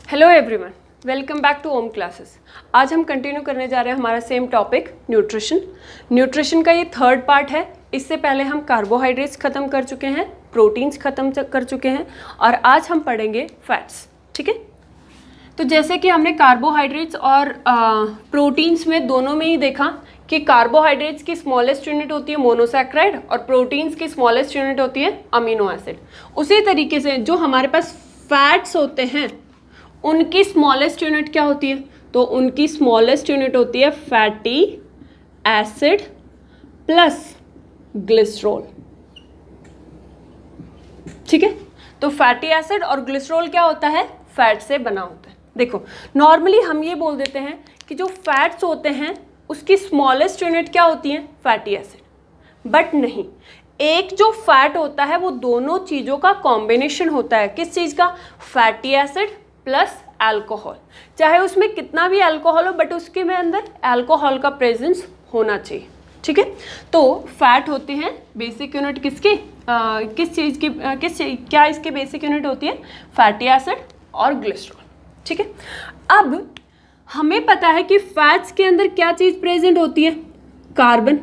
Hello everyone, welcome back to Om classes. आज हम continue करने जा रहे हैं हमारा सेम टॉपिक न्यूट्रिशन। न्यूट्रिशन का ये थर्ड पार्ट है। इससे पहले हम कार्बोहाइड्रेट्स ख़त्म कर चुके हैं, प्रोटीन्स ख़त्म कर चुके हैं और आज हम पढ़ेंगे फैट्स। ठीक है, तो जैसे कि हमने कार्बोहाइड्रेट्स और प्रोटीन्स में दोनों में ही देखा कि कार्बोहाइड्रेट्स की स्मॉलेस्ट यूनिट होती है मोनोसैक्राइड और प्रोटीन्स की स्मॉलेस्ट यूनिट होती है अमीनो एसिड। उसी तरीके से जो हमारे पास फैट्स होते हैं उनकी स्मॉलेस्ट यूनिट क्या होती है? तो उनकी स्मॉलेस्ट यूनिट होती है फैटी एसिड प्लस ग्लिसरॉल। ठीक है, तो फैटी एसिड और ग्लिसरॉल क्या होता है? फैट से बना होता है। देखो, नॉर्मली हम ये बोल देते हैं कि जो फैट्स होते हैं उसकी स्मॉलेस्ट यूनिट क्या होती है? Fatty acid. बट नहीं, एक जो फैट होता है वो दोनों चीज़ों का कॉम्बिनेशन होता है। किस चीज़ का? Fatty acid plus alcohol. चाहे उसमें कितना भी अल्कोहल हो बट उसके में अंदर अल्कोहल का प्रेजेंस होना चाहिए। ठीक है, तो फैट होते हैं बेसिक यूनिट किसकी? किस चीज़ की क्या इसकी बेसिक यूनिट होती है? फैटी एसिड और ग्लिसरॉल। ठीक है, अब हमें पता है कि फैट्स के अंदर क्या चीज़ प्रेजेंट होती है? कार्बन।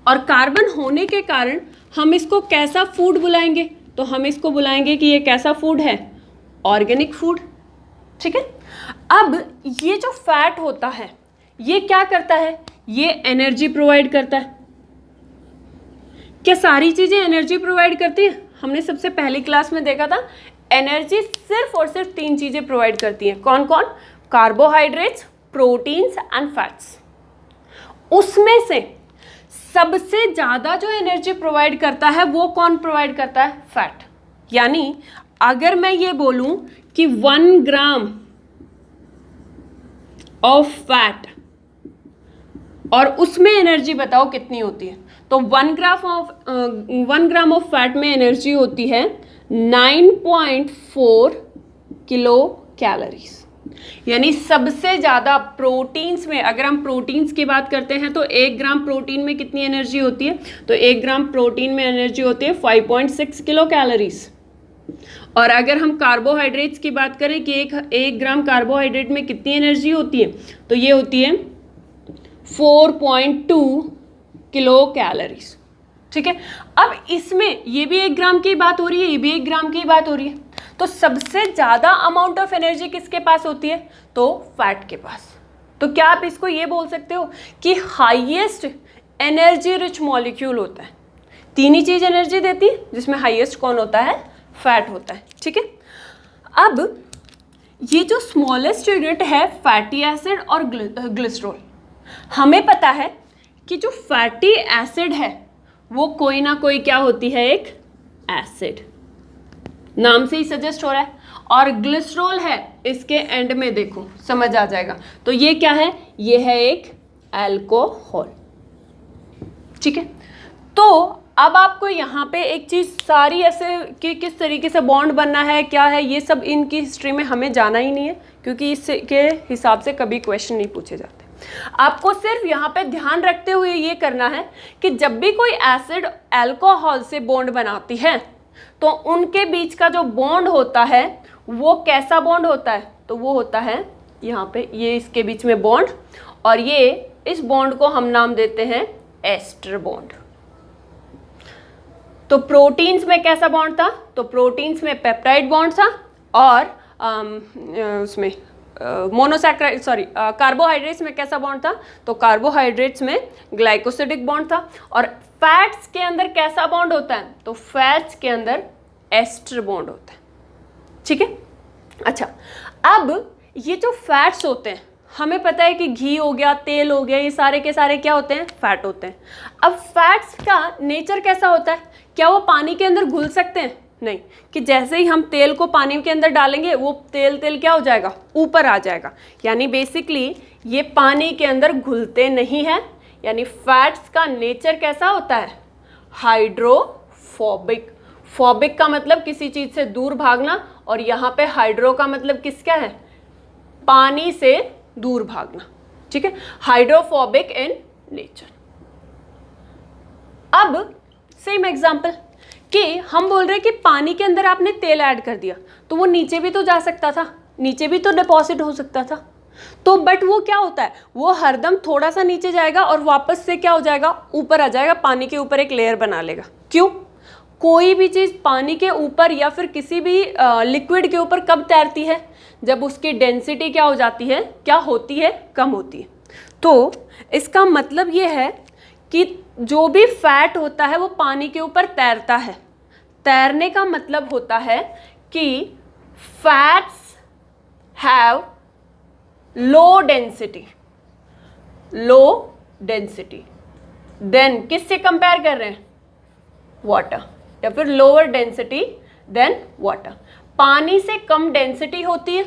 और कार्बन होने के कारण हम इसको कैसा फूड बुलाएंगे? तो हम इसको बुलाएंगे कि ये कैसा फूड है? Organic food. ठीक है, अब ये जो फैट होता है ये क्या करता है? ये एनर्जी प्रोवाइड करता है। क्या सारी चीज़ें एनर्जी प्रोवाइड करती है? हमने सबसे पहली क्लास में देखा था एनर्जी सिर्फ और सिर्फ 3 चीज़ें प्रोवाइड करती हैं। कौन कौन? Carbohydrates, proteins and fats. उसमें से सबसे ज़्यादा जो एनर्जी प्रोवाइड करता है वो कौन प्रोवाइड करता है? फैट। यानी अगर मैं ये बोलूं कि 1 ग्राम ऑफ फैट और उसमें एनर्जी बताओ कितनी होती है, तो 1 ग्राम ऑफ फैट में एनर्जी होती है 9.4 किलो कैलोरीज। यानी सबसे ज़्यादा प्रोटीन्स में, अगर हम प्रोटीन्स की बात करते हैं तो 1 ग्राम प्रोटीन में कितनी एनर्जी होती है? तो 1 ग्राम प्रोटीन में एनर्जी होती है 5.6 किलो कैलोरीज। और अगर हम कार्बोहाइड्रेट्स की बात करें कि एक ग्राम कार्बोहाइड्रेट में कितनी एनर्जी होती है, तो ये होती है 4.2 किलो कैलोरीज। ठीक है, अब इसमें ये भी 1 ग्राम की बात हो रही है, ये भी 1 ग्राम की बात हो रही है। तो सबसे ज़्यादा अमाउंट ऑफ एनर्जी किसके पास होती है? तो फैट के पास। तो क्या आप इसको ये बोल सकते हो कि हाईएस्ट एनर्जी रिच मॉलिक्यूल होता है? 3 ही चीज़ एनर्जी देती है जिसमें हाईएस्ट कौन होता है? फैट होता है। ठीक है, अब ये जो स्मॉलेस्ट यूनिट है फैटी एसिड और ग्लिसरॉल, हमें पता है कि जो फैटी एसिड है वो कोई ना कोई क्या होती है? एक एसिड, नाम से ही सजेस्ट हो रहा है। और ग्लिसरॉल है इसके एंड में, देखो समझ आ जाएगा। तो ये क्या है? ये है एक अल्कोहल। ठीक है, तो अब आपको यहाँ पे एक चीज़ सारी ऐसे कि किस तरीके से बॉन्ड बनना है, क्या है, ये सब इनकी हिस्ट्री में हमें जाना ही नहीं है, क्योंकि इसके हिसाब से कभी क्वेश्चन नहीं पूछे जाते। आपको सिर्फ यहाँ पे ध्यान रखते हुए ये करना है कि जब भी कोई एसिड अल्कोहल से बॉन्ड बनाती है तो उनके बीच का जो बॉन्ड होता है वो कैसा बॉन्ड होता है? तो वो होता है यहाँ पे, ये इसके बीच में बॉन्ड, और ये इस बॉन्ड को हम नाम देते हैं एस्टर बॉन्ड। तो प्रोटीन्स में कैसा बॉन्ड था? तो प्रोटीन्स में पेप्टाइड बॉन्ड था और उसमें कार्बोहाइड्रेट्स में कैसा बॉन्ड था? तो कार्बोहाइड्रेट्स में ग्लाइकोसिडिक बॉन्ड था। और फैट्स के अंदर कैसा बॉन्ड होता है? तो फैट्स के अंदर एस्टर बॉन्ड होता है। ठीक है, अच्छा, अब ये जो फैट्स होते हैं, हमें पता है कि घी हो गया, तेल हो गया, ये सारे के सारे क्या होते हैं? फैट होते हैं। अब फैट्स का नेचर कैसा होता है? क्या वो पानी के अंदर घुल सकते हैं? नहीं, कि जैसे ही हम तेल को पानी के अंदर डालेंगे वो तेल क्या हो जाएगा? ऊपर आ जाएगा। यानी बेसिकली ये पानी के अंदर घुलते नहीं हैं। यानी फैट्स का नेचर कैसा होता है? हाइड्रोफोबिक। फोबिक का मतलब किसी चीज़ से दूर भागना, और यहाँ पे हाइड्रो का मतलब किसका है? पानी से दूर भागना। ठीक है, हाइड्रोफोबिक इन नेचर। अब सेम एग्जाम्पल कि हम बोल रहे हैं कि पानी के अंदर आपने तेल ऐड कर दिया तो वो नीचे भी तो जा सकता था, नीचे भी तो डिपॉजिट हो सकता था। तो बट वो क्या होता है, वो हरदम थोड़ा सा नीचे जाएगा और वापस से क्या हो जाएगा, ऊपर आ जाएगा, पानी के ऊपर एक लेयर बना लेगा। क्यों? कोई भी चीज़ पानी के ऊपर या फिर किसी भी लिक्विड के ऊपर कब तैरती है, जब उसकी डेंसिटी क्या हो जाती है, क्या होती है, कम होती है। तो इसका मतलब ये है कि जो भी फैट होता है वो पानी के ऊपर तैरता है। तैरने का मतलब होता है कि fats have low density, then किससे कंपेयर कर रहे हैं, वाटर, या फिर लोअर डेंसिटी देन वाटर। पानी से कम डेंसिटी होती है,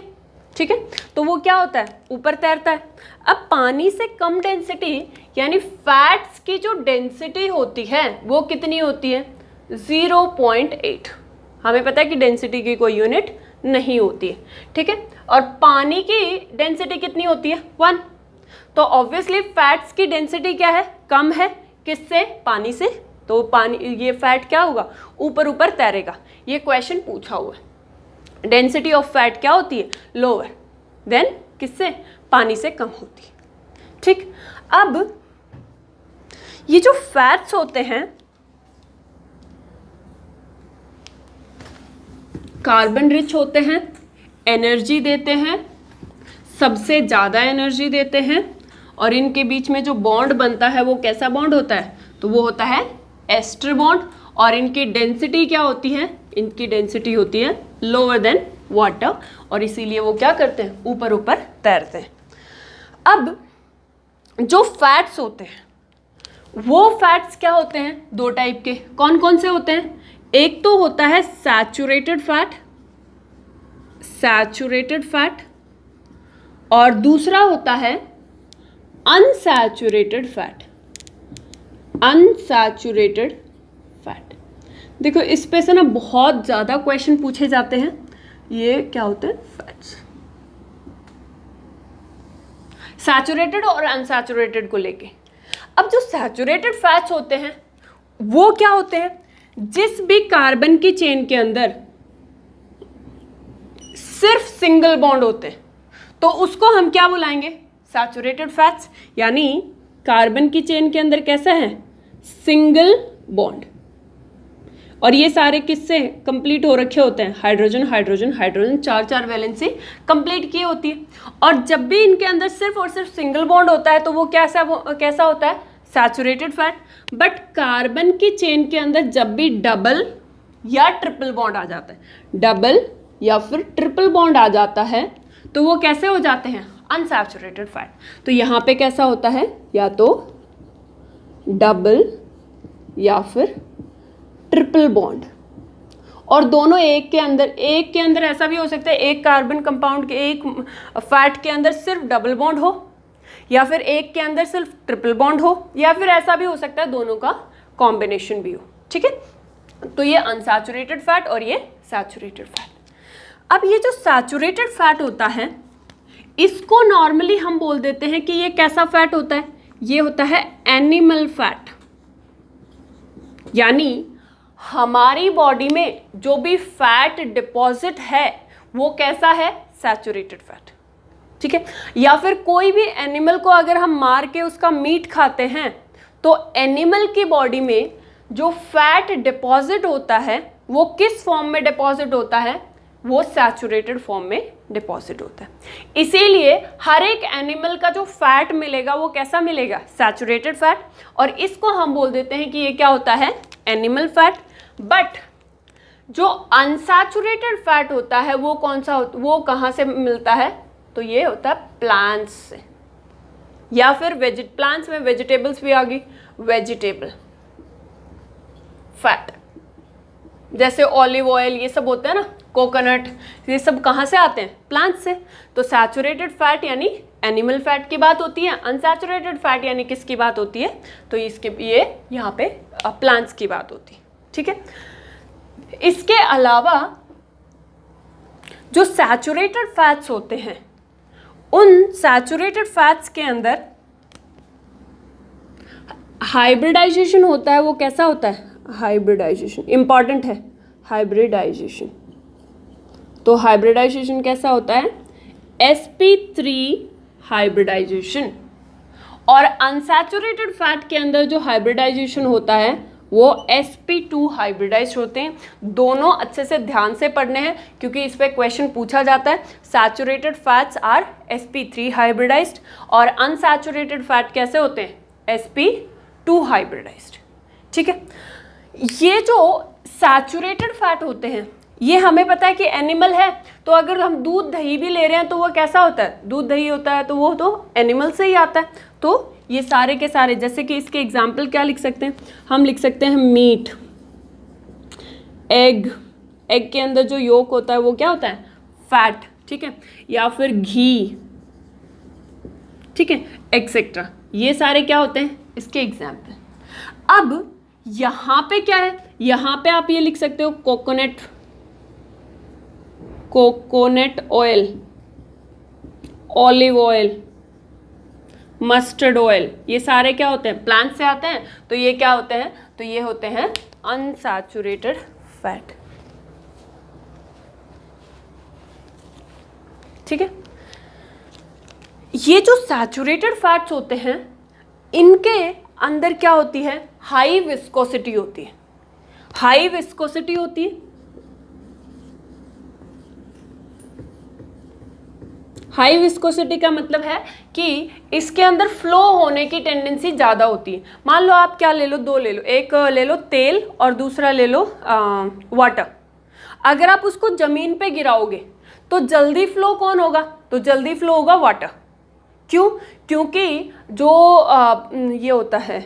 ठीक है, तो वो क्या होता है, ऊपर तैरता है। अब पानी से कम डेंसिटी यानी फैट्स की जो डेंसिटी होती है वो कितनी होती है, 0.8। हमें पता है कि डेंसिटी की कोई यूनिट नहीं होती है, ठीक है, और पानी की डेंसिटी कितनी होती है, 1। तो ऑब्वियसली फैट्स की डेंसिटी क्या है, कम है, किससे, पानी से। तो पानी, ये फैट क्या होगा, ऊपर ऊपर तैरेगा। ये क्वेश्चन पूछा हुआ है। डेंसिटी ऑफ फैट क्या होती है, लोअर देन किससे, पानी से कम होती है, ठीक। अब ये जो फैट्स होते हैं कार्बन रिच होते हैं, एनर्जी देते हैं, सबसे ज़्यादा एनर्जी देते हैं, और इनके बीच में जो बॉन्ड बनता है वो कैसा बॉन्ड होता है, तो वो होता है एस्टर बॉन्ड। और इनकी डेंसिटी क्या होती है, इनकी डेंसिटी होती है लोअर देन वाटर, और इसीलिए वो क्या करते हैं, ऊपर ऊपर तैरते हैं। अब जो फैट्स होते हैं वो फैट्स क्या होते हैं, दो टाइप के। कौन कौन से होते हैं, एक तो होता है सैचुरेटेड फैट, और दूसरा होता है अनसैचुरेटेड फैट। देखो इस पे से ना बहुत ज़्यादा क्वेश्चन पूछे जाते हैं। ये क्या होते हैं, फैट्स, सैचुरेटेड और अनसैचुरेटेड को लेके। अब जो सैचुरेटेड फैट्स होते हैं वो क्या होते हैं, जिस भी कार्बन की चेन के अंदर सिर्फ सिंगल बॉन्ड होते हैं तो उसको हम क्या बुलाएंगे, सैचुरेटेड फैट्स। यानी कार्बन की चेन के अंदर कैसा है, सिंगल बॉन्ड, और ये सारे किससे कंप्लीट हो रखे होते हैं, hydrogen hydrogen hydrogen, 4 valency complete की होती है। और जब भी इनके अंदर सिर्फ और सिर्फ सिंगल बॉन्ड होता है तो वो कैसा होता है, सैचुरेटेड फैट। बट कार्बन की चेन के अंदर जब भी डबल या ट्रिपल बॉन्ड आ जाता है, डबल या फिर ट्रिपल बॉन्ड आ जाता है तो वो कैसे हो जाते हैं, अनसैचुरेटेड फैट। तो यहाँ पे कैसा होता है, या तो डबल या फिर ट्रिपल बॉन्ड, और दोनों एक के अंदर ऐसा भी हो सकता है, एक कार्बन कंपाउंड के, एक फैट के अंदर सिर्फ डबल बॉन्ड हो, या फिर एक के अंदर सिर्फ ट्रिपल बॉन्ड हो, या फिर ऐसा भी हो सकता है दोनों का कॉम्बिनेशन भी हो, ठीक है। तो ये अनसैचुरेटेड फैट और ये सैचुरेटेड फैट। अब ये जो सैचुरेटेड फैट होता है इसको नॉर्मली हम बोल देते हैं कि ये कैसा फैट होता है, ये होता है एनिमल फैट। यानी हमारी बॉडी में जो भी फैट डिपॉजिट है वो कैसा है, सैचुरेटेड फैट, ठीक है। या फिर कोई भी एनिमल को अगर हम मार के उसका मीट खाते हैं तो एनिमल की बॉडी में जो फैट डिपॉजिट होता है वो किस फॉर्म में डिपॉजिट होता है, वो सैचुरेटेड फॉर्म में डिपॉजिट होता है। इसीलिए हर एक एनिमल का जो फैट मिलेगा वो कैसा मिलेगा, सैचुरेटेड फैट, और इसको हम बोल देते हैं कि ये क्या होता है, एनिमल फैट। बट जो अनसैचुरेटेड फैट होता है वो कौन सा होता, वो कहाँ से मिलता है, तो ये होता है प्लांट्स से, या फिर प्लांट्स में वेजिटेबल्स भी आ गई, वेजिटेबल फैट, जैसे ऑलिव ऑयल ये सब होता है ना, कोकोनट, ये सब कहाँ से आते हैं, प्लांट से। तो सैचुरेटेड फैट यानी एनिमल फैट की बात होती है, अनसैचुरेटेड फैट यानी किसकी बात होती है, तो ये यहाँ पे प्लांट्स की बात होती है, ठीक है। इसके अलावा जो सैचुरेटेड फैट्स होते हैं उन सैचुरेटेड फैट्स के अंदर हाइब्रिडाइजेशन होता है। वो कैसा होता है, हाइब्रिडाइजेशन इंपॉर्टेंट है, हाइब्रिडाइजेशन। तो हाइब्रिडाइजेशन कैसा होता है, sp3 हाइब्रिडाइजेशन। और अनसैचुरेटेड फैट के अंदर जो हाइब्रिडाइजेशन होता है वो sp2 हाइब्रिडाइज्ड होते हैं। दोनों अच्छे से ध्यान से पढ़ने हैं क्योंकि इस पे क्वेश्चन पूछा जाता है। Saturated fats are sp3 hybridized और अनसैचुरेटेड फैट कैसे होते हैं, sp2 हाइब्रिडाइज्ड। ठीक है, ये जो सैचुरेटेड फैट होते हैं ये हमें पता है कि एनिमल है, तो अगर हम दूध दही भी ले रहे हैं तो वो कैसा होता है, दूध दही होता है, तो वो तो एनिमल से ही आता है। तो ये सारे के सारे, जैसे कि इसके एग्जाम्पल क्या लिख सकते हैं, हम लिख सकते हैं मीट, एग, एग के अंदर जो योक होता है वो क्या होता है, फैट। ठीक है, या फिर घी, ठीक है, एक्सेट्रा, ये सारे क्या होते हैं इसके एग्जाम्पल। अब यहाँ पे क्या है, यहाँ पे आप ये लिख सकते हो coconut oil, olive oil, mustard oil, ये सारे क्या होते हैं, प्लांट से आते हैं। तो ये क्या होते हैं, तो ये होते हैं अनसैचुरेटेड फैट। ठीक है, ये जो सैचुरेटेड फैट्स होते हैं इनके अंदर क्या होती है, हाई विस्कोसिटी होती है। हाई विस्कोसिटी होती है, हाई विस्कोसिटी का मतलब है कि इसके अंदर फ्लो होने की टेंडेंसी ज़्यादा होती है। मान लो आप क्या ले लो, दो ले लो, एक ले लो तेल और दूसरा ले लो वाटर। अगर आप उसको ज़मीन पे गिराओगे तो जल्दी फ्लो कौन होगा, तो जल्दी फ्लो होगा वाटर। क्यों, क्योंकि जो ये होता है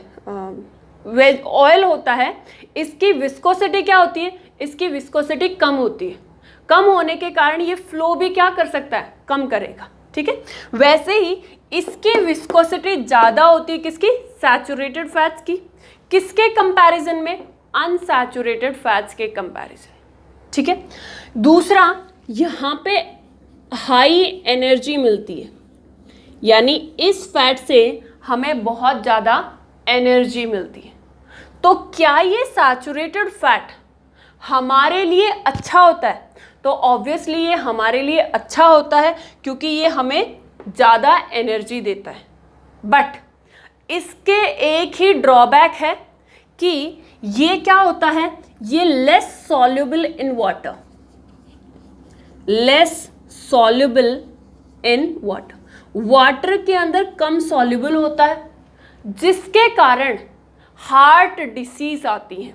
वेज ऑयल होता है, इसकी विस्कोसिटी क्या होती है, इसकी विस्कोसिटी कम होती है। कम होने के कारण ये फ्लो भी क्या कर सकता है, कम करेगा। ठीक है, वैसे ही इसकी विस्कोसिटी ज़्यादा होती है किसकी, सैचुरेटेड फैट्स की। किसके कंपैरिजन में, अनसैचुरेटेड फैट्स के कंपैरिजन। ठीक है, दूसरा यहाँ पे हाई एनर्जी मिलती है, यानी इस फैट से हमें बहुत ज़्यादा एनर्जी मिलती है। तो क्या ये सैचुरेटेड फैट हमारे लिए अच्छा होता है, तो ऑब्वियसली ये हमारे लिए अच्छा होता है क्योंकि ये हमें ज़्यादा एनर्जी देता है। बट इसके एक ही ड्रॉबैक है कि ये क्या होता है, ये less soluble in water, less soluble in water, water के अंदर कम सॉल्युबल होता है, जिसके कारण हार्ट डिसीज आती हैं।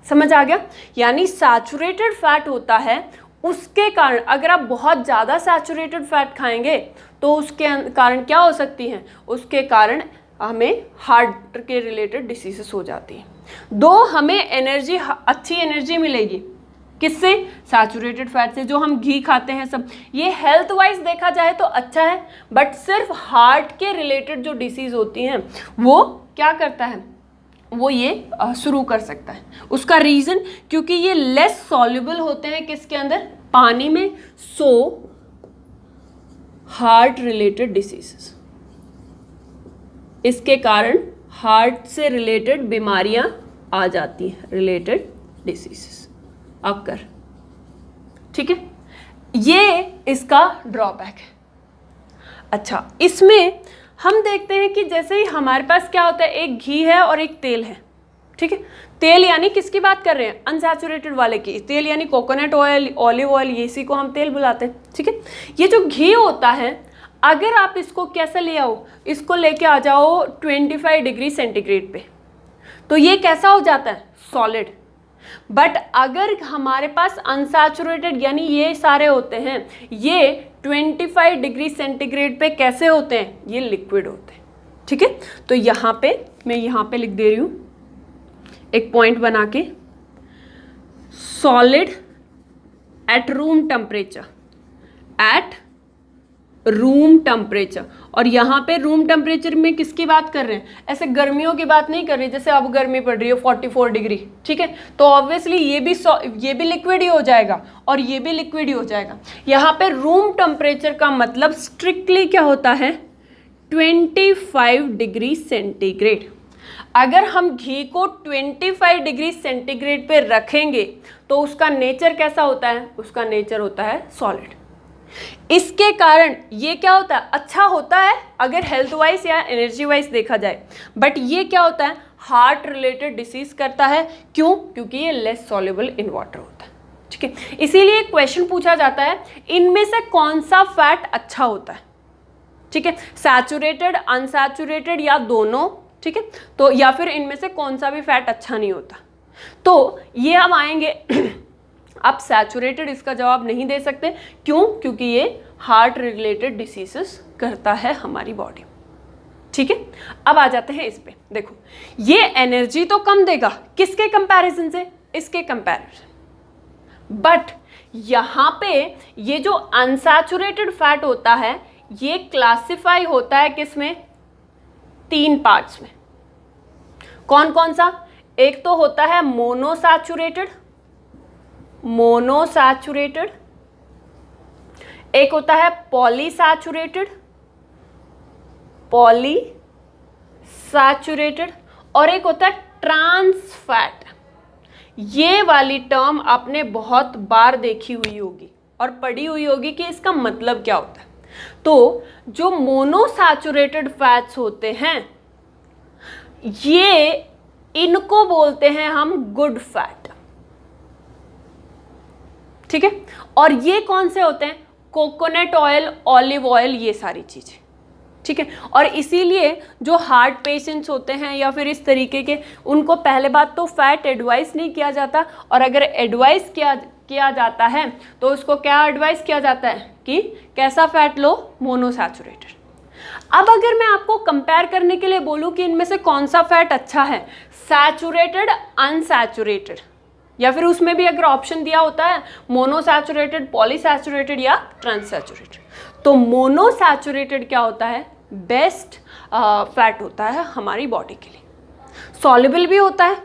समझ आ गया, यानी सैचुरेटेड फैट होता है उसके कारण, अगर आप बहुत ज़्यादा सैचुरेटेड फैट खाएंगे तो उसके कारण क्या हो सकती हैं, उसके कारण हमें हार्ट के रिलेटेड डिसीजेस हो जाती हैं। दो, हमें एनर्जी, अच्छी एनर्जी मिलेगी किससे, सैचुरेटेड फैट से। जो हम घी खाते हैं सब, ये हेल्थ वाइज देखा जाए तो अच्छा है, बट सिर्फ हार्ट के रिलेटेड जो डिसीज़ होती हैं वो क्या करता है, वो ये शुरू कर सकता है। उसका रीज़न क्योंकि ये लेस सॉल्युबल होते हैं किसके अंदर, पानी में। सो हार्ट रिलेटेड डिसीजेस, इसके कारण हार्ट से रिलेटेड बीमारियां आ जाती हैं, रिलेटेड डिसीजेस अकर। ठीक है, ये इसका ड्रॉबैक है। अच्छा, इसमें हम देखते हैं कि जैसे ही हमारे पास क्या होता है, एक घी है और एक तेल है। ठीक है, तेल यानी किसकी बात कर रहे हैं, अनसैचुरेटेड वाले की। तेल यानी कोकोनट ऑयल, ऑलिव ऑयल, ये इसी को हम तेल बुलाते हैं। ठीक है, ये जो घी होता है, अगर आप इसको कैसे ले आओ, इसको लेके आ जाओ 25 डिग्री सेंटीग्रेड पे, तो ये कैसा हो जाता है, सॉलिड। बट अगर हमारे पास अनसैचुरेटेड यानी ये सारे होते हैं, ये 25 डिग्री सेंटीग्रेड पे कैसे होते हैं, ये लिक्विड होते हैं। ठीक है, तो यहाँ पे मैं यहाँ पे लिख दे रही हूँ एक पॉइंट बना के, solid at room temperature, at room temperature. और यहाँ पे रूम टेम्परेचर में किसकी बात कर रहे हैं, ऐसे गर्मियों की बात नहीं कर रही, जैसे अब गर्मी पड़ रही है 44 डिग्री। ठीक है, तो ऑब्वियसली ये भी लिक्विड ही हो जाएगा और ये भी लिक्विड ही हो जाएगा। यहाँ पे रूम टेम्परेचर का मतलब स्ट्रिक्टली क्या होता है, 25 डिग्री सेंटीग्रेड। अगर हम घी को 25 डिग्री सेंटीग्रेड पे रखेंगे तो उसका नेचर कैसा होता है, उसका नेचर होता है सॉलिड। इसके कारण ये क्या होता है, अच्छा होता है अगर हेल्थ वाइज या एनर्जी वाइज देखा जाए, बट ये क्या होता है, हार्ट रिलेटेड डिसीज करता है। क्यों? क्योंकि ये लेस सॉल्युबल इन वाटर होता है। ठीक है, इसीलिए क्वेश्चन पूछा जाता है इनमें से कौन सा फैट अच्छा होता है। ठीक है, सैचुरेटेड, अनसैचुरेटेड या दोनों। ठीक है, तो या फिर इनमें से कौन सा भी फैट अच्छा नहीं होता। तो ये हम आएंगे आप सैचुरेटेड इसका जवाब नहीं दे सकते। क्यों? क्योंकि ये हार्ट रिलेटेड डिसीजेस करता है हमारी बॉडी। ठीक है, अब आ जाते हैं इस पे। देखो ये एनर्जी तो कम देगा, किसके कंपैरिजन से, इसके कंपैरिजन। बट यहां पे ये जो अनसैचुरेटेड फैट होता है ये क्लासिफाई होता है किसमें, 3 पार्ट्स में। कौन कौन सा? एक तो होता है मोनोसैचुरेटेड, मोनोसैचुरेटेड, एक होता है पॉलीसैचुरेटेड, पॉलीसैचुरेटेड, और एक होता है ट्रांस फैट। ये वाली टर्म आपने बहुत बार देखी हुई होगी और पढ़ी हुई होगी कि इसका मतलब क्या होता है। तो जो मोनोसैचुरेटेड फैट्स होते हैं ये, इनको बोलते हैं हम गुड फैट। ठीक है, और ये कौन से होते हैं, कोकोनट ऑयल, ऑलिव ऑयल, ये सारी चीजें। ठीक है, और इसीलिए जो हार्ट पेशेंट्स होते हैं या फिर इस तरीके के, उनको पहले बात तो फैट एडवाइस नहीं किया जाता, और अगर एडवाइस किया जाता है तो उसको क्या एडवाइस किया जाता है कि कैसा फैट लो, मोनोसैचुरेटेड। अब अगर मैं आपको कंपेयर करने के लिए बोलूं कि इनमें से कौन सा फैट अच्छा है, सैचुरेटेड, अनसैचुरेटेड, या फिर उसमें भी अगर ऑप्शन दिया होता है मोनोसैचुरेटेड, पॉलीसैचुरेटेड या ट्रांससैचुरेटेड, तो मोनोसैचुरेटेड क्या होता है, बेस्ट फैट होता है हमारी बॉडी के लिए। सॉल्युबल भी होता है,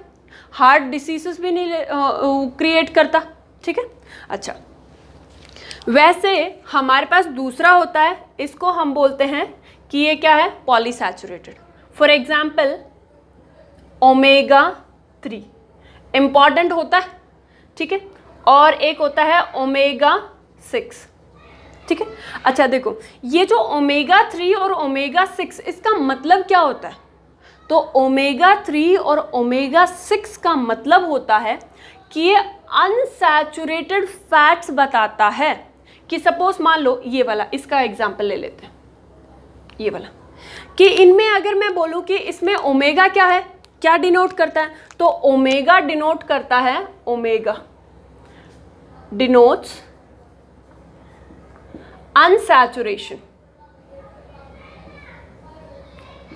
हार्ट डिसीजेस भी नहीं क्रिएट करता। ठीक है, अच्छा वैसे हमारे पास दूसरा होता है, इसको हम बोलते हैं कि ये क्या है, polyunsaturated. For example omega 3 important होता है। ठीक है, और एक होता है ओमेगा 6। ठीक है, अच्छा देखो ये जो ओमेगा 3 और ओमेगा 6 इसका मतलब क्या होता है, तो ओमेगा 3 और ओमेगा 6 का मतलब होता है कि ये अनसैचुरेटेड फैट्स बताता है। कि सपोज मान लो ये वाला, इसका एग्जांपल ले लेते हैं, ये वाला, कि इनमें अगर मैं बोलूं कि इसमें ओमेगा क्या है, क्या डिनोट करता है, तो ओमेगा डिनोट करता है, omega denotes unsaturation.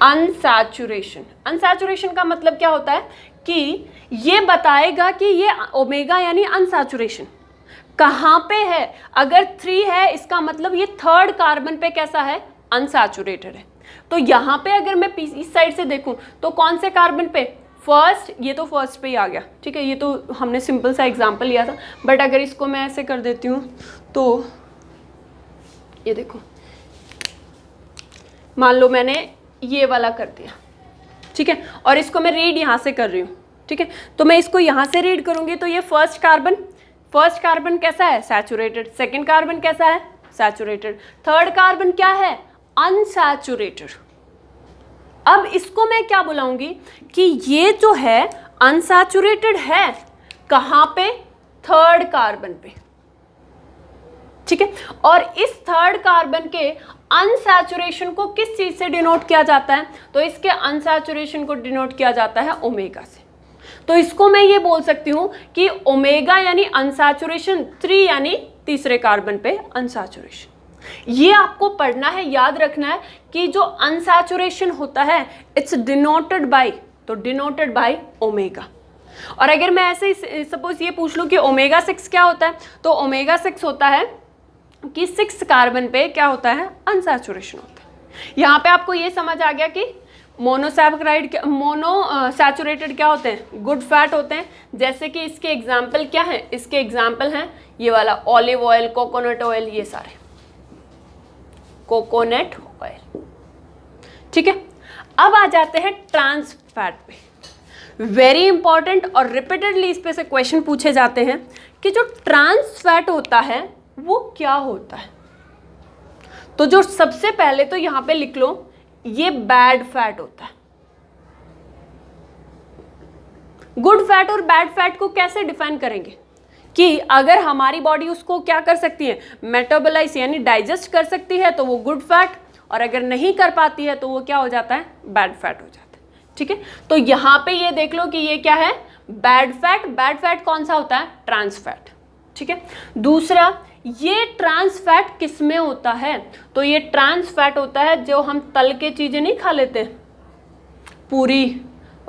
Unsaturation, unsaturation का मतलब क्या होता है कि ये बताएगा कि ये ओमेगा यानी अनसैचुरेशन कहाँ पे है। अगर 3 है इसका मतलब ये 3rd कार्बन पे कैसा है, अनसैचुरेटेड है। तो यहाँ पे अगर मैं इस साइड से देखूं तो कौन से कार्बन पे, फर्स्ट, ये तो फर्स्ट पे ही आ गया। ठीक है, ये तो हमने सिंपल सा एग्जांपल लिया था, बट अगर इसको मैं ऐसे कर देती हूँ तो ये देखो, मान लो मैंने ये वाला कर दिया। ठीक है, और इसको मैं रीड यहाँ से कर रही हूँ। ठीक है, तो मैं इसको यहाँ से रीड करूँगी तो ये फर्स्ट कार्बन कैसा है, सैचुरेटेड। सेकंड कार्बन कैसा है, सैचुरेटेड। 3rd कार्बन क्या है, अनसैचुरेटेड। अब इसको मैं क्या बुलाऊंगी कि ये जो है अनसैचुरेटेड है कहाँ पे, 3rd कार्बन पे। ठीक है, और इस 3rd कार्बन के अनसैचुरेशन को किस चीज से डिनोट किया जाता है, तो इसके अनसैचुरेशन को डिनोट किया जाता है ओमेगा से। तो इसको मैं ये बोल सकती हूं कि ओमेगा यानी अनसैचुरेशन, 3 यानी तीसरे कार्बन पे अनसैचुरेशन। ये आपको पढ़ना है, याद रखना है कि जो अनसैचुरेशन होता है इट्स डिनोटेड बाय, तो डिनोटेड बाय ओमेगा। और अगर मैं ऐसे सपोज ये पूछ लूं कि ओमेगा 6 क्या होता है, तो ओमेगा 6 होता है कि 6 कार्बन पे क्या होता है, अनसैचुरेशन होता है। यहाँ पे आपको ये समझ आ गया कि मोनोसैचुराइड, मोनोसैचुरेटेड क्या होते हैं, गुड फैट होते हैं। जैसे कि इसके एग्जाम्पल क्या हैं, इसके एग्जाम्पल हैं ये वाला ऑलिव ऑयल, कोकोनट ऑयल, ये सारे कोकोनट ऑयल। ठीक है, अब आ जाते हैं ट्रांस फैट पे। वेरी इंपॉर्टेंट और रिपीटेडली इस पे से क्वेश्चन पूछे जाते हैं कि जो ट्रांस फैट होता है वो क्या होता है। तो जो सबसे पहले तो यहां पे लिख लो, ये बैड फैट होता है। गुड फैट और बैड फैट को कैसे डिफाइन करेंगे कि अगर हमारी बॉडी उसको क्या कर सकती है, मेटाबोलाइज यानी डाइजेस्ट कर सकती है तो वो गुड फैट, और अगर नहीं कर पाती है तो वो क्या हो जाता है, बैड फैट हो जाता है। ठीक है, तो यहाँ पे ये देख लो कि ये क्या है, बैड फैट। बैड फैट कौन सा होता है, ट्रांस फैट। ठीक है, दूसरा ये ट्रांस फैट किस में होता है, तो ये ट्रांस फैट होता है जो हम तल के चीजें नहीं खा लेते, पूरी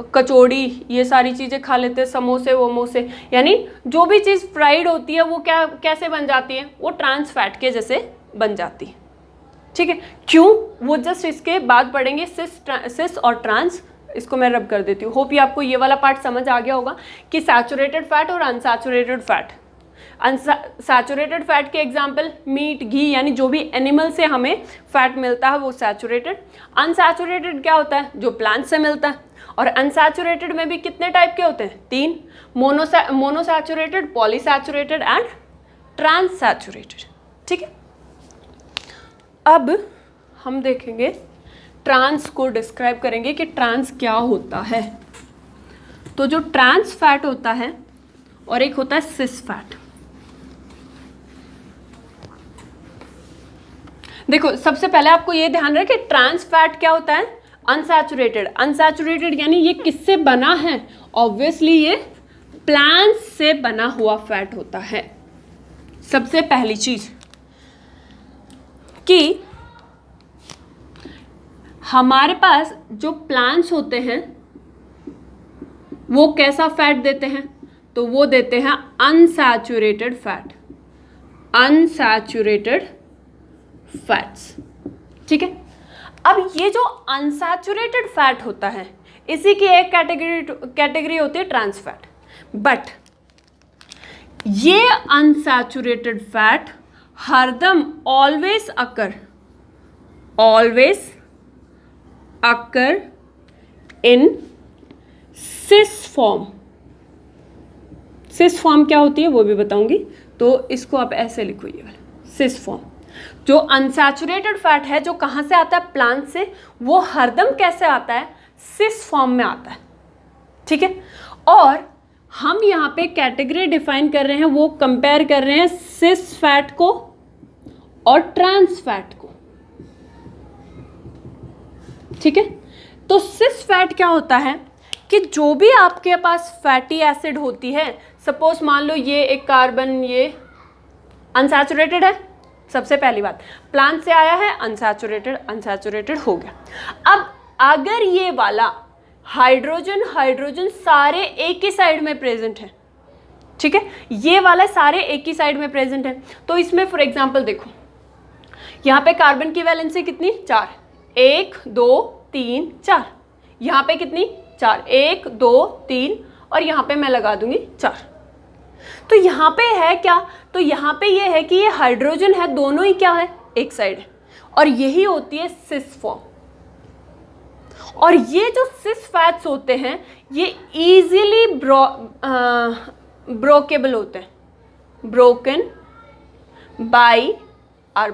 कचौड़ी ये सारी चीज़ें खा लेते हैं, समोसे वोमोसे, यानी जो भी चीज़ फ्राइड होती है वो क्या कैसे बन जाती है, वो ट्रांस फैट के जैसे बन जाती है। ठीक है, क्यों, वो जस्ट इसके बाद पढ़ेंगे, सिस और ट्रांस, इसको मैं रब कर देती हूँ। होप ये आपको ये वाला पार्ट समझ आ गया होगा कि सैचुरेटेड फैट और अनसैचुरेटेड फैट। सैचुरेटेड फैट के एग्जाम्पल मीट, घी, यानी जो भी एनिमल से हमें फैट मिलता है वो सैचुरेटेड। अनसैचुरेटेड क्या होता है, जो प्लांट से मिलता है। और अनसैचुरेटेड में भी कितने टाइप के होते हैं, 3, मोनोसैचुरेटेड, पॉलीसैचुरेटेड एंड ट्रांससैचुरेटेड। ठीक है, अब हम देखेंगे ट्रांस को डिस्क्राइब करेंगे कि ट्रांस क्या होता है। तो जो ट्रांस फैट होता है और एक होता है सिस फैट। देखो सबसे पहले आपको ये ध्यान रहे कि ट्रांस फैट क्या होता है, अनसैचुरेटेड। अनसैचुरेटेड यानी ये किससे बना है, ऑब्वियसली ये प्लांट्स से बना हुआ फैट होता है। सबसे पहली चीज कि हमारे पास जो प्लांट्स होते हैं वो कैसा फैट देते हैं, तो वो देते हैं अनसैचुरेटेड फैट, अनसैचुरेटेड फैट्स। ठीक है, अब ये जो अनसैचुरेटेड फैट होता है इसी की एक कैटेगरी होती है ट्रांस फैट। बट ये अनसैचुरेटेड फैट हरदम ऑलवेज अकर इन सिस फॉर्म। सिस फॉर्म क्या होती है वो भी बताऊंगी, तो इसको आप ऐसे लिखो, ये वाला सिस फॉर्म। जो अनसैचुरेटेड फैट है जो कहाँ से आता है, प्लांट से, वो हरदम कैसे आता है, सिस फॉर्म में आता है। ठीक है, और हम यहाँ पे कैटेगरी डिफाइन कर रहे हैं, वो कंपेयर कर रहे हैं सिस फैट को और ट्रांस फैट को। ठीक है, तो सिस फैट क्या होता है कि जो भी आपके पास फैटी एसिड होती है, सपोज मान लो ये एक कार्बन, ये अनसैचुरेटेड है, सबसे पहली बात प्लांट से आया है, अनसैचुरेटेड हो गया। अब अगर ये वाला हाइड्रोजन सारे एक ही साइड में प्रेजेंट है, ठीक है, ये वाला सारे एक ही साइड में प्रेजेंट है, तो इसमें फॉर एग्जांपल देखो यहाँ पे कार्बन की वैलेंसी कितनी, 4, 1 2 3 4, यहाँ पे कितनी 4, 1 2 3, और यहाँ पे मैं लगा दूंगी 4। तो यहाँ पे है क्या, तो यहाँ पे ये है कि ये हाइड्रोजन है, दोनों ही क्या है, एक साइड है, और यही होती है सिस फॉर्म। और ये जो सिस फैट्स होते हैं ये इजीली ब्रोकेबल होते हैं, broken by our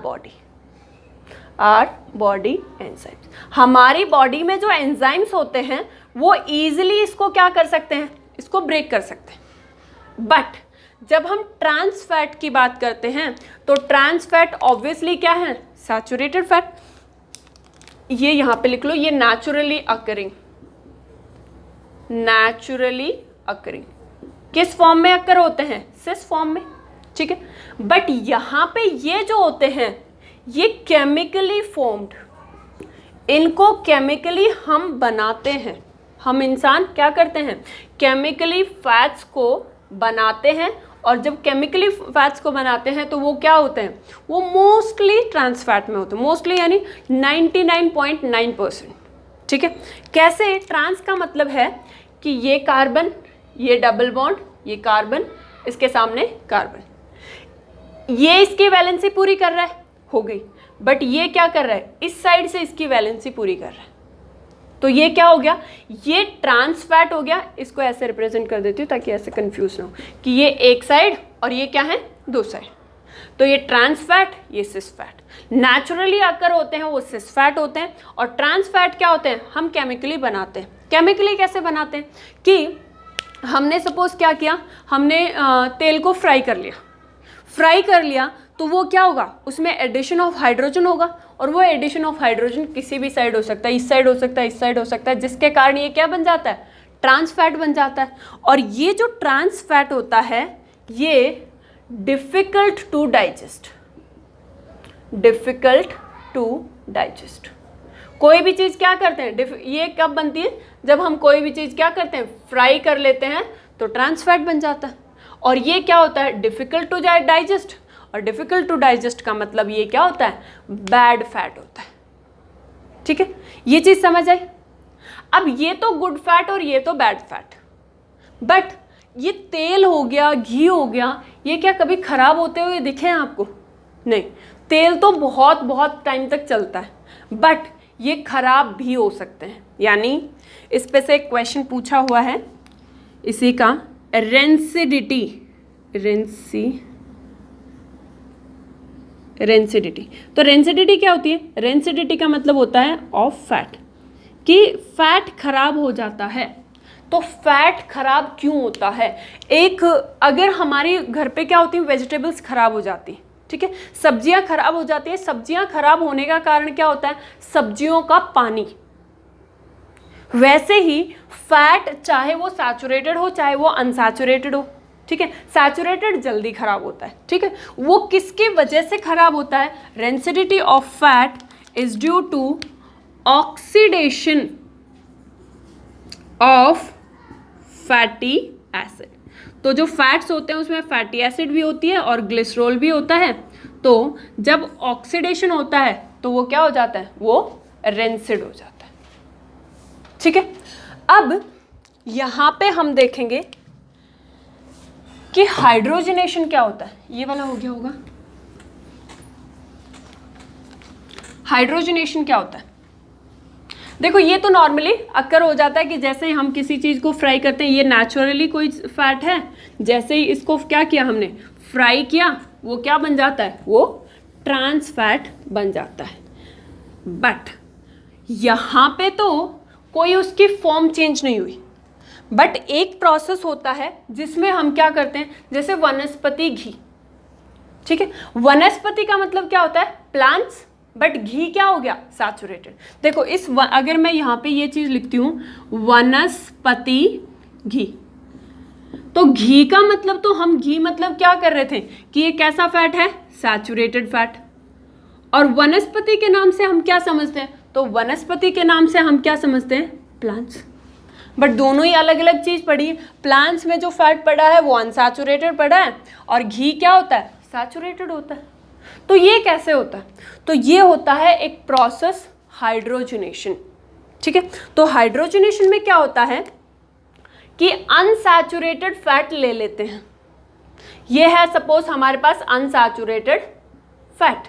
body enzymes. हमारी बॉडी में जो एंजाइम्स होते हैं वो इजीली इसको क्या कर सकते हैं, इसको ब्रेक कर सकते हैं। बट जब हम ट्रांस फैट की बात करते हैं तो ट्रांस फैट ऑब्वियसली क्या है, सैचुरेटेड फैट। ये यहां पे लिख लो, ये नेचुरली अकरिंग किस फॉर्म में अकर होते हैं, सिस फॉर्म में। ठीक है, बट यहां पे ये जो होते हैं ये केमिकली फॉर्म्ड, इनको केमिकली हम बनाते हैं, हम इंसान क्या करते हैं, केमिकली फैट्स को बनाते हैं। और जब केमिकली फैट्स को बनाते हैं तो वो क्या होते हैं, वो मोस्टली ट्रांस फैट में होते हैं, मोस्टली यानी 99.9%। ठीक है, कैसे, ट्रांस का मतलब है कि ये कार्बन, ये डबल बॉन्ड, ये कार्बन, इसके सामने कार्बन, ये इसकी वैलेंसी पूरी कर रहा है, हो गई। बट ये क्या कर रहा है, इस साइड से इसकी वैलेंसी पूरी कर रहा है, तो ये क्या हो गया, ये ट्रांस फैट हो गया। इसको ऐसे रिप्रेजेंट कर देती हूँ ताकि ऐसे कंफ्यूज ना हो कि ये एक साइड और ये क्या है, दो साइड। तो ये ट्रांस फैट, ये सिस फैट। नेचुरली अकर होते हैं वो सिस फैट होते हैं, और ट्रांस फैट क्या होते हैं, हम केमिकली बनाते हैं। केमिकली कैसे बनाते हैं कि हमने सपोज क्या किया, हमने तेल को फ्राई कर लिया, तो वो क्या होगा, उसमें एडिशन ऑफ हाइड्रोजन होगा, और वो एडिशन ऑफ हाइड्रोजन किसी भी साइड हो सकता है, इस साइड हो सकता है, इस साइड हो सकता है, जिसके कारण ये क्या बन जाता है, ट्रांस फैट बन जाता है। और ये जो ट्रांस फैट होता है ये डिफिकल्ट टू डाइजेस्ट। कोई भी चीज़ क्या करते हैं, ये कब बनती है, जब हम कोई भी चीज़ क्या करते हैं, फ्राई कर लेते हैं, तो ट्रांस फैट बन जाता है। और ये क्या होता है, डिफिकल्ट टू डाइजेस्ट, और डिफिकल्ट टू डाइजेस्ट का मतलब ये क्या होता है, बैड फैट होता है। ठीक है, ये चीज़ समझ आई। अब ये तो गुड फैट और ये तो बैड फैट, बट ये तेल हो गया, घी हो गया, ये क्या कभी खराब होते हुए दिखे हैं आपको? नहीं, तेल तो बहुत बहुत टाइम तक चलता है, बट ये खराब भी हो सकते हैं। यानी इस पे से एक क्वेश्चन पूछा हुआ है इसी का, रेंसिडिटी। तो रेंसिडिटी क्या होती है, रेंसिडिटी का मतलब होता है ऑफ फैट, कि फैट खराब हो जाता है। तो फैट खराब क्यों होता है, एक अगर हमारे घर पे क्या होती है, वेजिटेबल्स खराब हो जाती है, ठीक है, सब्जियां खराब हो जाती है। सब्जियां खराब होने का कारण क्या होता है, सब्जियों का पानी। वैसे ही फैट चाहे वो सैचुरेटेड हो चाहे वो अनसैचुरेटेड हो, ठीक है, सैचुरेटेड जल्दी खराब होता है, ठीक है, वो किसकी वजह से खराब होता है, rancidity of fat is due to oxidation of fatty acid. तो जो फैट्स होते हैं उसमें फैटी एसिड भी होती है और ग्लिसरॉल भी होता है। तो जब ऑक्सीडेशन होता है तो वो क्या हो जाता है, वो रेंसिड हो जाता है। ठीक है, अब यहां पे हम देखेंगे कि हाइड्रोजनेशन क्या होता है। ये वाला हो गया होगा, हाइड्रोजनेशन क्या होता है। देखो ये तो नॉर्मली अक्कर हो जाता है कि जैसे ही हम किसी चीज़ को फ्राई करते हैं, ये नेचुरली कोई फैट है, जैसे ही इसको क्या किया हमने, फ्राई किया, वो क्या बन जाता है, वो ट्रांस फैट बन जाता है। बट यहाँ पे तो कोई उसकी फॉर्म चेंज नहीं हुई, बट एक प्रोसेस होता है जिसमें हम क्या करते हैं, जैसे वनस्पति घी, ठीक है, वनस्पति का मतलब क्या होता है, प्लांट्स, बट घी क्या हो गया, सैचुरेटेड। देखो अगर मैं यहाँ पे ये चीज लिखती हूँ वनस्पति घी, तो घी का मतलब, तो हम घी मतलब क्या कर रहे थे कि ये कैसा फैट है, सैचुरेटेड फैट। और वनस्पति के नाम से हम क्या समझते हैं, तो वनस्पति के नाम से हम क्या समझते हैं, प्लांट्स। बट दोनों ही अलग अलग चीज पड़ी है। प्लांट्स में जो फैट पड़ा है वो अनसैचुरेटेड पड़ा है, और घी क्या होता है, सैचुरेटेड होता है। तो ये कैसे होता है, तो ये होता है एक प्रोसेस, हाइड्रोजनेशन। ठीक है, तो हाइड्रोजनेशन में क्या होता है कि अनसैचुरेटेड फैट ले लेते हैं। ये है सपोज हमारे पास अनसैचुरेटेड फैट।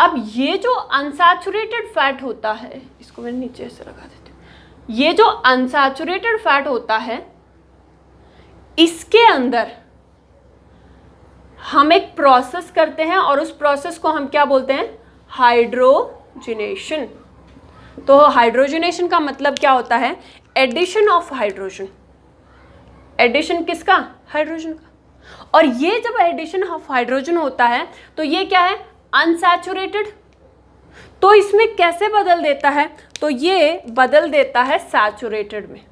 अब ये जो अनसैचुरेटेड फैट होता है, इसको मैं नीचे से लगा देती हूँ, ये जो अनसैचुरेटेड फैट होता है, इसके अंदर हम एक प्रोसेस करते हैं और उस प्रोसेस को हम क्या बोलते हैं, हाइड्रोजनेशन। तो हाइड्रोजनेशन का मतलब क्या होता है, एडिशन ऑफ हाइड्रोजन। एडिशन किसका, हाइड्रोजन का। और ये जब एडिशन ऑफ हाइड्रोजन होता है तो ये क्या है, अनसैचुरेटेड। तो इसमें कैसे बदल देता है, तो ये बदल देता है सैचुरेटेड में।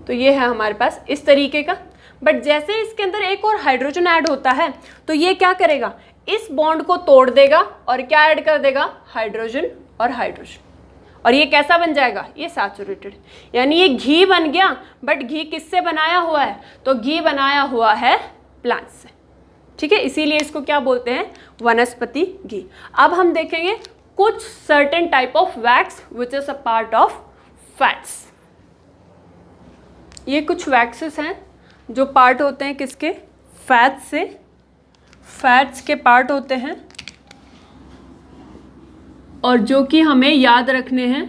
तो ये है हमारे पास इस तरीके का। बट जैसे इसके अंदर एक और हाइड्रोजन ऐड होता है तो ये क्या करेगा, इस बॉन्ड को तोड़ देगा और क्या ऐड कर देगा, हाइड्रोजन और हाइड्रोजन, और ये कैसा बन जाएगा, ये सैचुरेटेड। यानी ये घी बन गया, बट घी किससे बनाया हुआ है, तो घी बनाया हुआ है प्लांट से। ठीक है, इसीलिए इसको क्या बोलते हैं, वनस्पति घी। अब हम देखेंगे कुछ certain type of wax which is a part of fats. ये कुछ वैक्सेस हैं जो पार्ट होते हैं किसके, फैट्स से, फैट्स के पार्ट होते हैं, और जो कि हमें याद रखने हैं,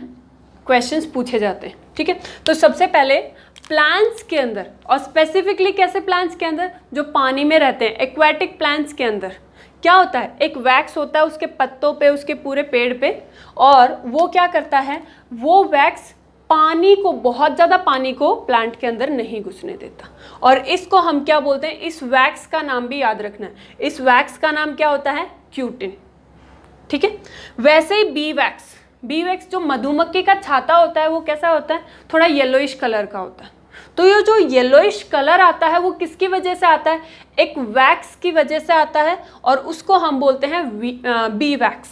क्वेश्चंस पूछे जाते हैं। ठीक है, तो सबसे पहले प्लांट्स के अंदर, और स्पेसिफिकली कैसे प्लांट्स के अंदर, जो पानी में रहते हैं, एक्वाटिक प्लांट्स के अंदर क्या होता है, एक वैक्स होता है उसके पत्तों पे, उसके पूरे पेड़ पे, और वो क्या करता है, वो वैक्स पानी को, बहुत ज़्यादा पानी को प्लांट के अंदर नहीं घुसने देता, और इसको हम क्या बोलते हैं, इस वैक्स का नाम भी याद रखना है, इस वैक्स का नाम क्या होता है, क्यूटिन। ठीक है, वैसे ही बी वैक्स जो मधुमक्खी का छाता होता है वो कैसा होता है, थोड़ा येलोइश कलर का होता है। तो ये जो येलोइश कलर आता है वो किसकी वजह से आता है, एक वैक्स की वजह से आता है, और उसको हम बोलते हैं बी वैक्स।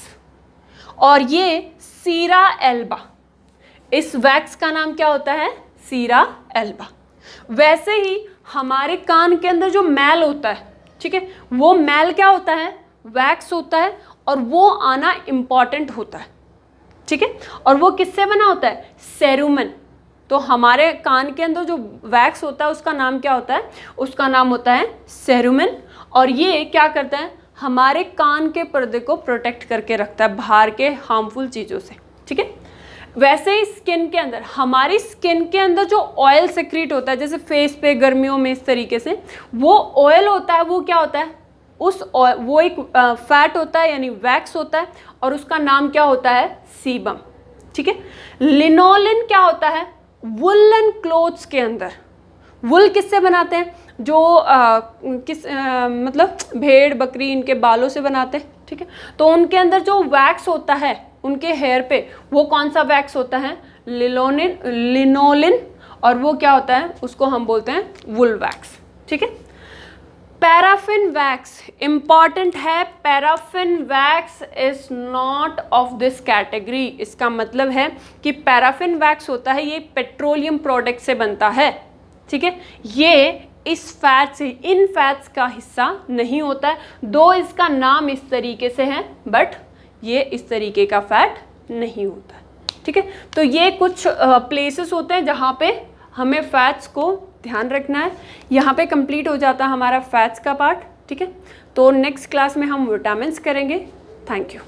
और ये सीरा एल्बा, इस वैक्स का नाम क्या होता है, सीरा एल्बा। वैसे ही हमारे कान के अंदर जो मैल होता है, ठीक है, वो मैल क्या होता है, वैक्स होता है, और वो आना इम्पॉर्टेंट होता है। ठीक है, और वो किससे बना होता है, सेरुमन। तो हमारे कान के अंदर जो वैक्स होता है उसका नाम क्या होता है, उसका नाम होता है सेरुमन, और ये क्या करता है, हमारे कान के पर्दे को प्रोटेक्ट करके रखता है बाहर के हार्मफुल चीज़ों से। ठीक है, वैसे ही स्किन के अंदर, हमारी स्किन के अंदर जो ऑयल सेक्रेट होता है, जैसे फेस पे गर्मियों में इस तरीके से, वो ऑयल होता है, वो क्या होता है, वो एक फैट होता है, यानी वैक्स होता है, और उसका नाम क्या होता है, सीबम। ठीक है, लिनोलिन क्या होता है, वुलन क्लोथ्स के अंदर, वुल किससे बनाते हैं, जो मतलब भेड़ बकरी इनके बालों से बनाते हैं। ठीक है, तो उनके अंदर जो वैक्स होता है उनके हेयर पे, वो कौन सा वैक्स होता है, लिनोलिन, और वो क्या होता है, उसको हम बोलते हैं वुल वैक्स। ठीक है, पैराफिन वैक्स इंपॉर्टेंट है, paraffin wax is not of this category. इसका मतलब है कि पैराफिन वैक्स होता है, ये पेट्रोलियम प्रोडक्ट से बनता है। ठीक है, ये इस फैट से, इन फैट्स का हिस्सा नहीं होता है, दो इसका नाम इस तरीके से है, बट ये इस तरीके का फैट नहीं होता है। ठीक है, तो ये कुछ प्लेसेस होते हैं जहाँ पे हमें फैट्स को ध्यान रखना है। यहाँ पे कंप्लीट हो जाता है हमारा फैट्स का पार्ट। ठीक है, तो नेक्स्ट क्लास में हम विटामिन्स करेंगे। Thank you.